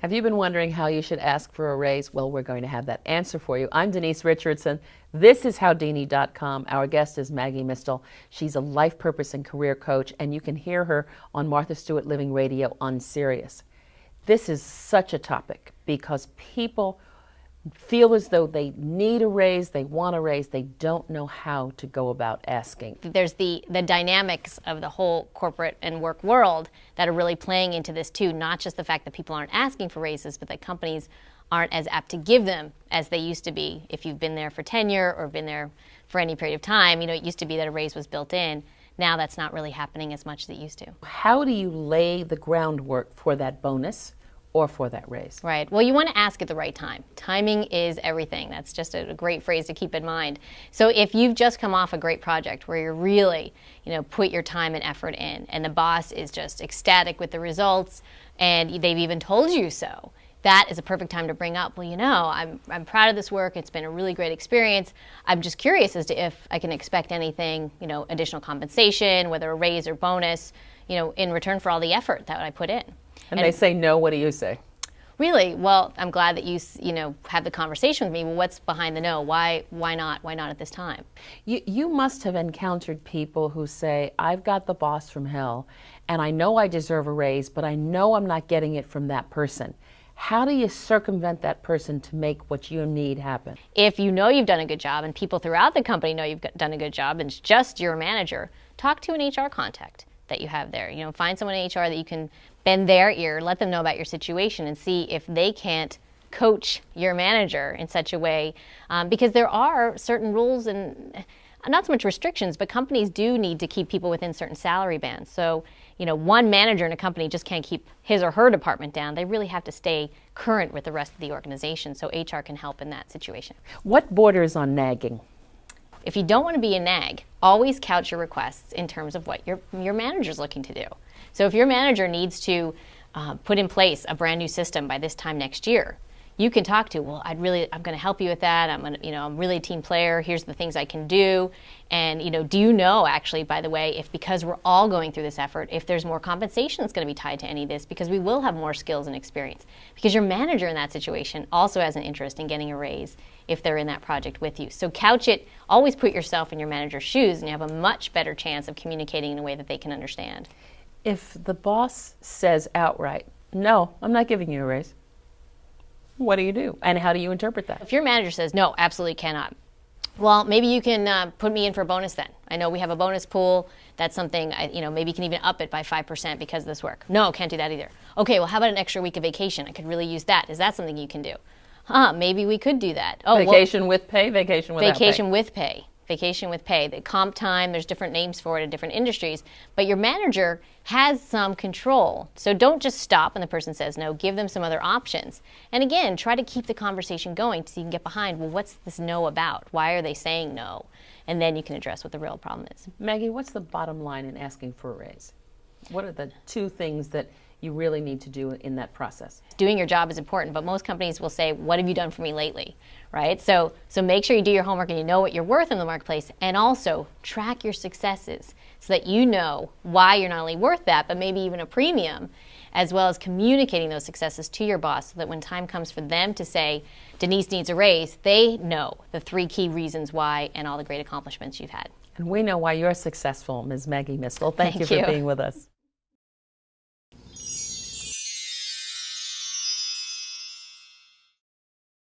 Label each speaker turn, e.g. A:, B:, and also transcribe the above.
A: Have you been wondering how you should ask for a raise? Well, we're going to have that answer for you. I'm Denise Richardson. This is Howdini.com. Our guest is Maggie Mistel. She's a life purpose and career coach, and you can hear her on Martha Stewart Living Radio on Sirius. This is such a topic because people feel as though they need a raise, they want a raise, they don't know how to go about asking.
B: There's the dynamics of the whole corporate and work world that are really playing into this too, not just the fact that people aren't asking for raises, but that companies aren't as apt to give them as they used to be. If you've been there for tenure or been there for any period of time, you know, it used to be that a raise was built in. Now that's not really happening as much as it used to.
A: How do you lay the groundwork for that bonus or for that raise?
B: Right. Well, you want to ask at the right time. Timing is everything. That's just a great phrase to keep in mind. So if you've just come off a great project where you're really, put your time and effort in, and the boss is just ecstatic with the results, and they've even told you so, that is a perfect time to bring up, well, I'm proud of this work. It's been a really great experience. I'm just curious as to if I can expect anything, additional compensation, whether a raise or bonus, in return for all the effort that I put in.
A: And they say no, what do you say?
B: Really? Well, I'm glad that you had the conversation with me. Well, what's behind the no? Why not? Why not at this time?
A: You must have encountered people who say, I've got the boss from hell, and I know I deserve a raise, but I know I'm not getting it from that person. How do you circumvent that person to make what you need happen?
B: If you know you've done a good job, and people throughout the company know you've done a good job, and it's just your manager, talk to an HR contact that you have there. Find someone in HR that you can bend their ear, let them know about your situation, and see if they can't coach your manager in such a way, because there are certain rules and not so much restrictions, but companies do need to keep people within certain salary bands. So, one manager in a company just can't keep his or her department down. They really have to stay current with the rest of the organization, so HR can help in that situation.
A: What borders on nagging?
B: If you don't want to be a nag, always couch your requests in terms of what your manager's looking to do. So if your manager needs to put in place a brand new system by this time next year, you can talk to, well, I'm going to help you with that. I'm really a team player. Here's the things I can do. And, do you know, actually, by the way, if because we're all going through this effort, if there's more compensation that's going to be tied to any of this, because we will have more skills and experience. Because your manager in that situation also has an interest in getting a raise if they're in that project with you. So couch it, always put yourself in your manager's shoes, and you have a much better chance of communicating in a way that they can understand.
A: If the boss says outright, no, I'm not giving you a raise, what do? And how do you interpret that?
B: If your manager says, no, absolutely cannot, well, maybe you can put me in for a bonus then. I know we have a bonus pool. That's something, maybe you can even up it by 5% because of this work. No, can't do that either. Okay, well, how about an extra week of vacation? I could really use that. Is that something you can do? Maybe we could do that. Oh,
A: vacation with pay, vacation without pay?
B: Vacation with pay. Vacation with pay. The comp time, there's different names for it in different industries, but your manager has some control. So don't just stop when the person says no, give them some other options. And again, try to keep the conversation going so you can get behind, well, what's this no about? Why are they saying no? And then you can address what the real problem is.
A: Maggie, what's the bottom line in asking for a raise? What are the two things that you really need to do in that process?
B: Doing your job is important, but most companies will say, what have you done for me lately, right? So make sure you do your homework and you know what you're worth in the marketplace, and also track your successes so that you know why you're not only worth that, but maybe even a premium, as well as communicating those successes to your boss so that when time comes for them to say, Denise needs a raise, they know the 3 key reasons why and all the great accomplishments you've had.
A: And we know why you're successful, Ms. Maggie Mistel. Thank you for being with us.